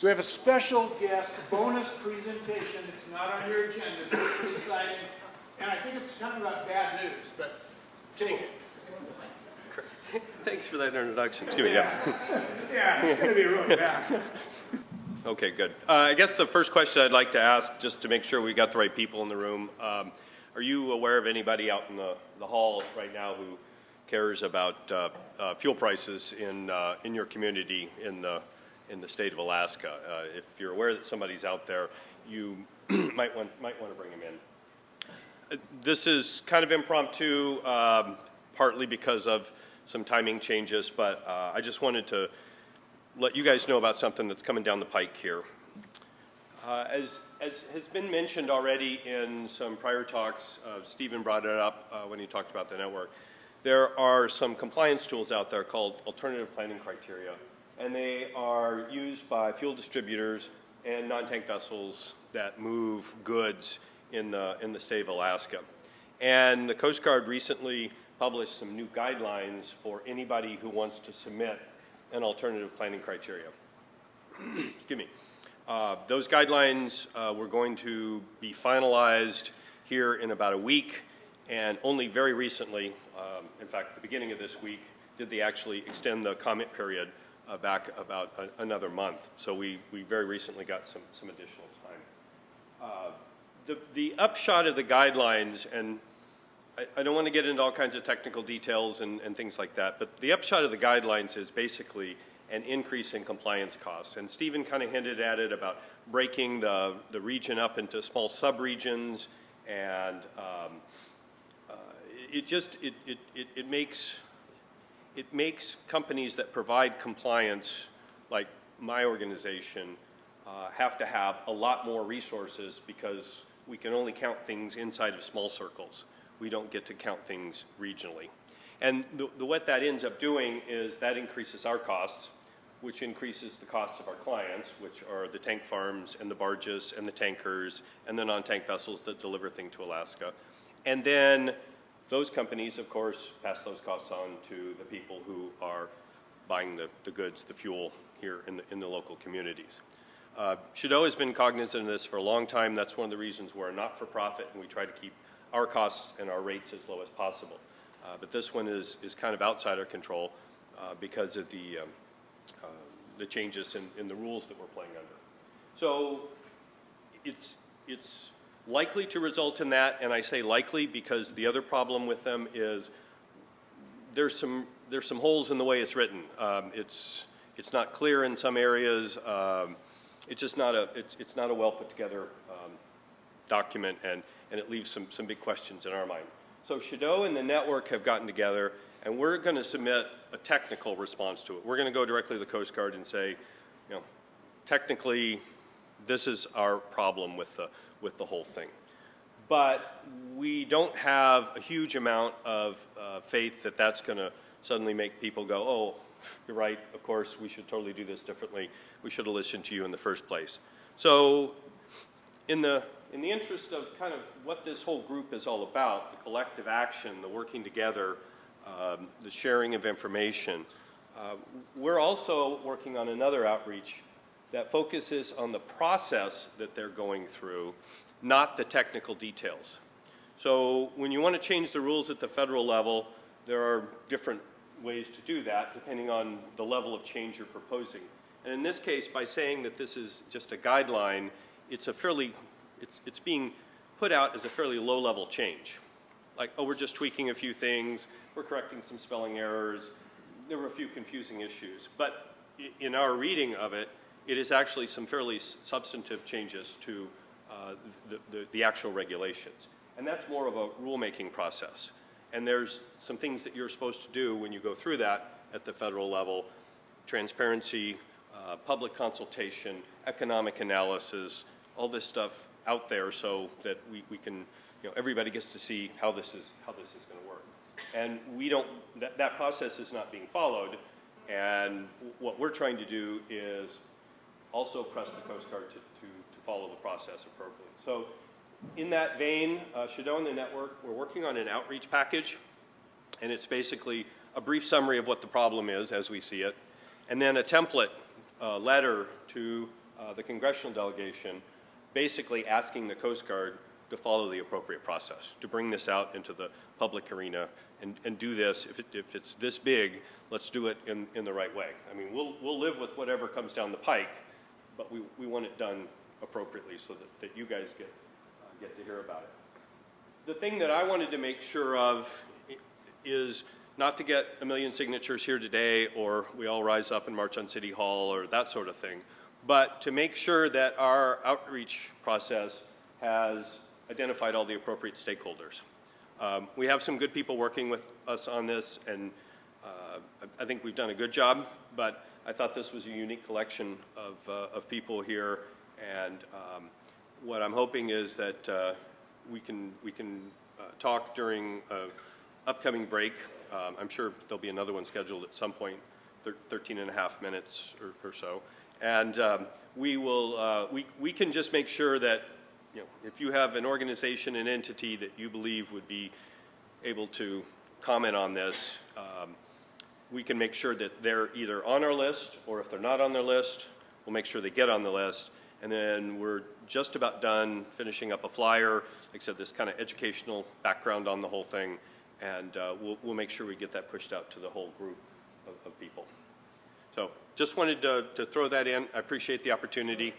So we have a special guest bonus presentation. It's not on your agenda, but it's pretty exciting. And I think it's kind of about bad news, but take it. Thanks for that introduction. Excuse me, yeah. Yeah, it's going to be really bad. Okay, good. I guess the first question I'd like to ask, just to make sure we got the right people in the room, are you aware of anybody out in the hall right now who cares about fuel prices in your community in the state of Alaska? If you're aware that somebody's out there, you might want to bring them in. This is kind of impromptu, partly because of some timing changes, but I just wanted to let you guys know about something that's coming down the pike here. As has been mentioned already in some prior talks, Stephen brought it up when he talked about the network. There are some compliance tools out there called alternative planning criteria, and they are used by fuel distributors and non-tank vessels that move goods in the state of Alaska. And the Coast Guard recently published some new guidelines for anybody who wants to submit an alternative planning criteria. Excuse me. Those guidelines were going to be finalized here in about a week, and only very recently, in fact, the beginning of this week, did they actually extend the comment period back about another month. So we very recently got some additional time. The upshot of the guidelines, and I don't want to get into all kinds of technical details and things like that, but the upshot of the guidelines is basically an increase in compliance costs. And Stephen kind of hinted at it about breaking the region up into small sub-regions, and it makes companies that provide compliance, like my organization, have to have a lot more resources because we can only count things inside of small circles. We don't get to count things regionally. And what that ends up doing is that increases our costs, which increases the costs of our clients, which are the tank farms and the barges and the tankers and the non-tank vessels that deliver things to Alaska. And then those companies, of course, pass those costs on to the people who are buying the goods, the fuel here in the local communities. Chateau has been cognizant of this for a long time. That's one of the reasons we're a not-for-profit, and we try to keep our costs and our rates as low as possible. But this one is kind of outside our control because of the changes in the rules that we're playing under. So it's likely to result in that, and I say likely because the other problem with them is there's some holes in the way it's written. It's not clear in some areas. It's just not a well put together document, and it leaves some big questions in our mind. So Chateau and the network have gotten together, and we're going to submit a technical response to it. We're going to go directly to the Coast Guard and say, you know, technically, this is our problem with the whole thing. But we don't have a huge amount of faith that that's going to suddenly make people go, oh, you're right, of course, we should totally do this differently. We should have listened to you in the first place. So in the interest of kind of what this whole group is all about, the collective action, the working together, the sharing of information, we're also working on another outreach that focuses on the process that they're going through, not the technical details. So when you want to change the rules at the federal level, there are different ways to do that depending on the level of change you're proposing. And in this case, by saying that this is just a guideline, it's being put out as a fairly low-level change. Like, oh, we're just tweaking a few things, we're correcting some spelling errors, there were a few confusing issues. But in our reading of it, it is actually some fairly substantive changes to the actual regulations. And that's more of a rulemaking process. And there's some things that you're supposed to do when you go through that at the federal level: transparency, public consultation, economic analysis, all this stuff out there so that we can, everybody gets to see how this is going to work. And that process is not being followed, and what we're trying to do is also press the Coast Guard to follow the process appropriately. So in that vein, Chateau and the network, we're working on an outreach package, and it's basically a brief summary of what the problem is as we see it, and then a template letter to the congressional delegation, basically asking the Coast Guard to follow the appropriate process, to bring this out into the public arena and do this. If it's this big, let's do it in the right way. I mean, we'll live with whatever comes down the pike, but we want it done appropriately so that you guys get to hear about it. The thing that I wanted to make sure of is not to get 1 million signatures here today, or we all rise up and march on City Hall, or that sort of thing, but to make sure that our outreach process has identified all the appropriate stakeholders. We have some good people working with us on this, and I think we've done a good job, but I thought this was a unique collection of people here, and what I'm hoping is that we can talk during upcoming break. I'm sure there'll be another one scheduled at some point, 13 and a half minutes or so. And we can just make sure that, you know, if you have an organization, an entity that you believe would be able to comment on this, we can make sure that they're either on our list, or if they're not on their list, we'll make sure they get on the list. And then we're just about done finishing up a flyer, like I said, this kind of educational background on the whole thing, and we'll make sure we get that pushed out to the whole group of people. So just wanted to throw that in. I appreciate the opportunity.